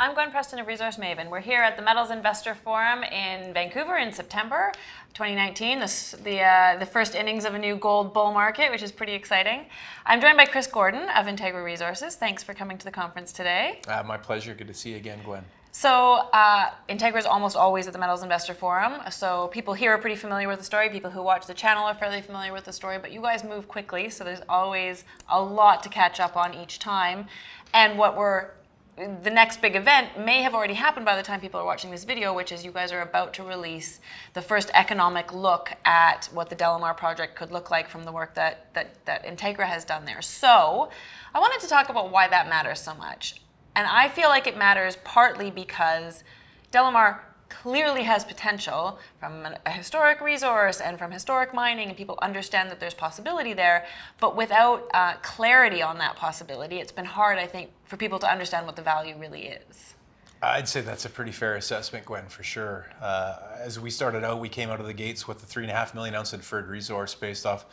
I'm Gwen Preston of Resource Maven. We're here at the Metals Investor Forum in Vancouver in September 2019, the first innings of a new gold bull market, which is pretty exciting. I'm joined by Chris Gordon of Integra Resources. Thanks for coming to the conference today. My pleasure. Good to see you again, Gwen. So Integra is almost always at the Metals Investor Forum, so people here are pretty familiar with the story. People who watch the channel are fairly familiar with the story, but you guys move quickly, so there's always a lot to catch up on each time. And the next big event may have already happened by the time people are watching this video, which is you guys are about to release the first economic look at what the DeLamar Project could look like from the work that Integra has done there. So I wanted to talk about why that matters so much. And I feel like it matters partly because DeLamar clearly has potential from a historic resource and from historic mining, and people understand that there's possibility there. But without clarity on that possibility, it's been hard, I think, for people to understand what the value really is. I'd say that's a pretty fair assessment, Gwen, for sure. As we started out, we came out of the gates with the 3.5 million ounce inferred resource based off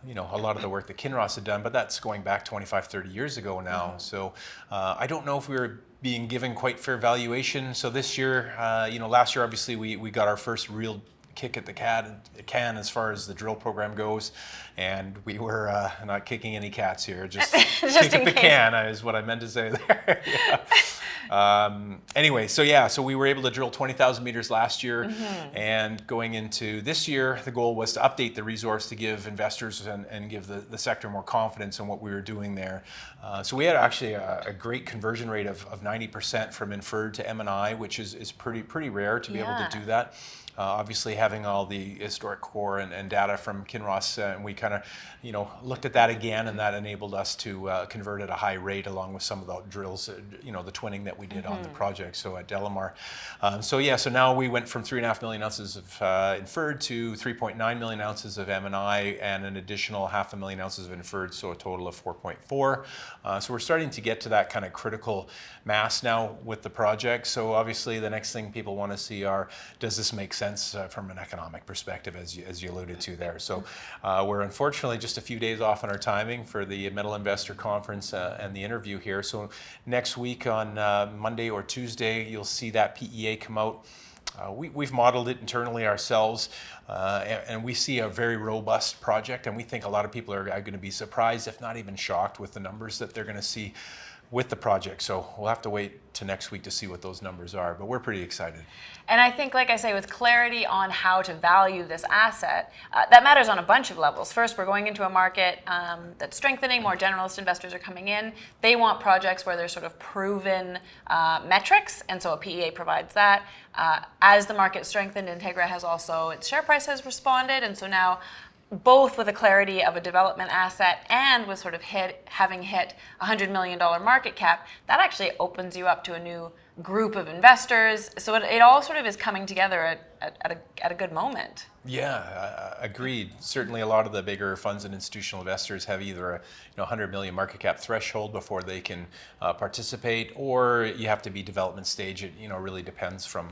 a lot of the work that Kinross had done, but that's going back 25, 30 years ago now. Mm-hmm. So I don't know if we were being given quite fair valuation. So this year, last year, obviously, we got our first real kick at the can as far as the drill program goes. And we were not kicking any cats here, just kicking the can is what I meant to say there. Anyway, so we were able to drill 20,000 meters last year. Mm-hmm. And going into this year, the goal was to update the resource to give investors and give the sector more confidence in what we were doing there. So we had actually a great conversion rate of 90% from inferred to M&I, which is pretty rare to be able to do that. Obviously, having all the historic core and data from Kinross, and we kind of, looked at that again, and that enabled us to convert at a high rate, along with some of the drills, the twinning that we did on the project. So at DeLamar, so now we went from 3.5 million ounces of inferred to 3.9 million ounces of M&I, and an additional 500,000 ounces of inferred, so a total of 4.4. So we're starting to get to that kind of critical mass now with the project. So obviously, the next thing people want to see does this make sense from an economic perspective, as you alluded to there. So we're unfortunately just a few days off on our timing for the Metal Investor Conference and the interview here. So next week on Monday or Tuesday, you'll see that PEA come out. We've modeled it internally ourselves, and we see a very robust project, and we think a lot of people are going to be surprised, if not even shocked, with the numbers that they're going to see with the project. So we'll have to wait to next week to see what those numbers are, but we're pretty excited. And I think, like I say, with clarity on how to value this asset, that matters on a bunch of levels. First, we're going into a market that's strengthening. More generalist investors are coming in. They want projects where there's sort of proven metrics, and so a PEA provides that. As the market strengthened, Integra has also, its share price has responded, and so now, both with the clarity of a development asset and with sort of having hit $100 million market cap, that actually opens you up to a new group of investors. So it all sort of is coming together at a good moment. Yeah, agreed. Certainly a lot of the bigger funds and institutional investors have either a 100 million market cap threshold before they can participate, or you have to be development stage. It really depends from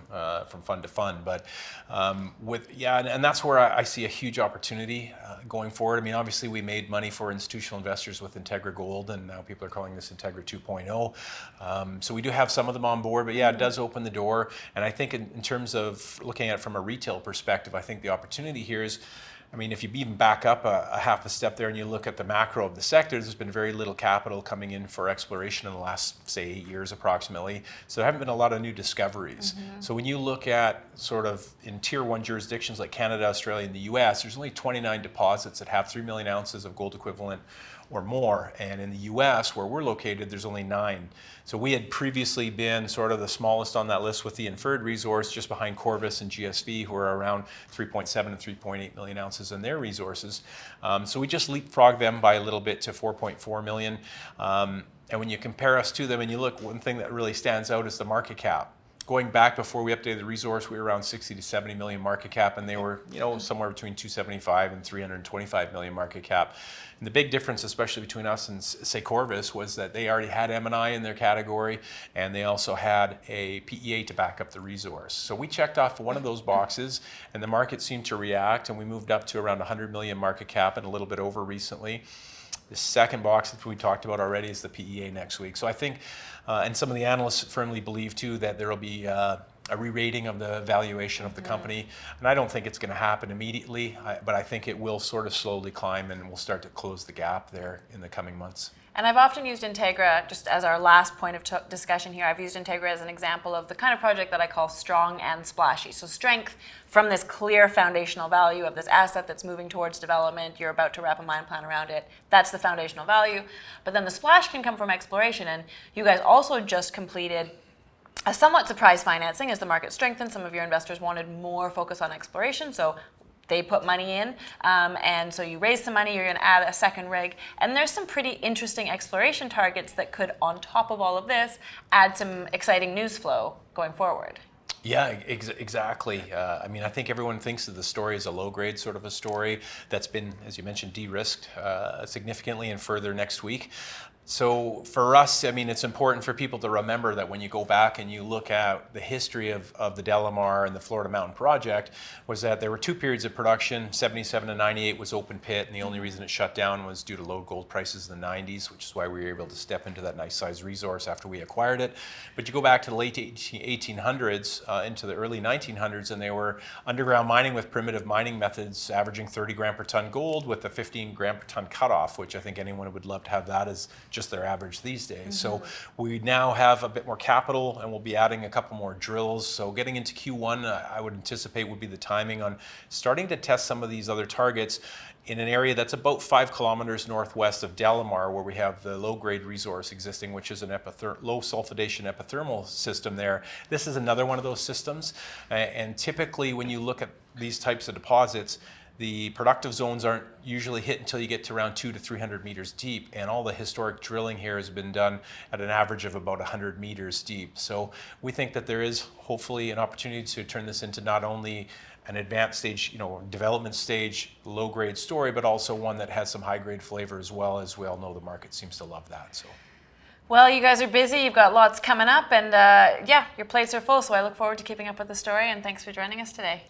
fund to fund. But and that's where I see a huge opportunity going forward. I mean, obviously we made money for institutional investors with Integra Gold, and now people are calling this Integra 2.0. So we do have some of them on board, but it does open the door. And I think in terms of looking at it from a retail perspective, I think the opportunity here is, if you even back up a half a step there and you look at the macro of the sector, there's been very little capital coming in for exploration in the last, say, 8 years approximately. So there haven't been a lot of new discoveries. Mm-hmm. So when you look at sort of in tier 1 jurisdictions like Canada, Australia, and the US, there's only 29 deposits that have 3 million ounces of gold equivalent or more. And in the US, where we're located, there's only 9. So we had previously been sort of the smallest on that list with the inferred resource, just behind Corvus and GSV, who are around 3.7 and 3.8 million ounces in their resources. So we just leapfrogged them by a little bit to 4.4 million. And when you compare us to them and you look, one thing that really stands out is the market cap. Going back before we updated the resource, we were around 60 to 70 million market cap, and they were, somewhere between 275 and 325 million market cap. And the big difference, especially between us and, say, Corvus, was that they already had M&I in their category, and they also had a PEA to back up the resource. So we checked off one of those boxes, and the market seemed to react, and we moved up to around 100 million market cap and a little bit over recently. The second box that we talked about already is the PEA next week. So I think, and some of the analysts firmly believe too, that there will be a re-rating of the valuation of the company. And I don't think it's going to happen immediately, but I think it will sort of slowly climb and we'll start to close the gap there in the coming months. And I've often used Integra, just as our last point of discussion here, I've used Integra as an example of the kind of project that I call strong and splashy. So strength from this clear foundational value of this asset that's moving towards development, you're about to wrap a mine plan around it, that's the foundational value. But then the splash can come from exploration, and you guys also just completed a somewhat surprise financing as the market strengthened. Some of your investors wanted more focus on exploration, so they put money in, and so you raise some money, you're going to add a second rig, and there's some pretty interesting exploration targets that could, on top of all of this, add some exciting news flow going forward. Yeah, exactly. I mean, I think everyone thinks of the story as a low-grade sort of a story that's been, as you mentioned, de-risked significantly and further next week. So for us, I mean, it's important for people to remember that when you go back and you look at the history of the DeLamar and the Florida Mountain Project, was that there were two periods of production. 77 to 98 was open pit, and the only reason it shut down was due to low gold prices in the 90s, which is why we were able to step into that nice size resource after we acquired it. But you go back to the late 1800s into the early 1900s, and they were underground mining with primitive mining methods, averaging 30 gram per ton gold with a 15 gram per ton cutoff, which I think anyone would love to have that as just their average these days. So we now have a bit more capital, and we'll be adding a couple more drills. So getting into Q1, I would anticipate would be the timing on starting to test some of these other targets in an area that's about 5 kilometers northwest of DeLamar, where we have the low-grade resource existing, which is an low sulfidation epithermal system there. This is another one of those systems, and typically when you look at these types of deposits, the productive zones aren't usually hit until you get to around 200 to 300 meters deep, and all the historic drilling here has been done at an average of about 100 meters deep. So we think that there is hopefully an opportunity to turn this into not only an advanced stage, development stage, low-grade story, but also one that has some high-grade flavor as well, as we all know the market seems to love that. So. Well, you guys are busy, you've got lots coming up, and yeah, your plates are full, so I look forward to keeping up with the story, and thanks for joining us today.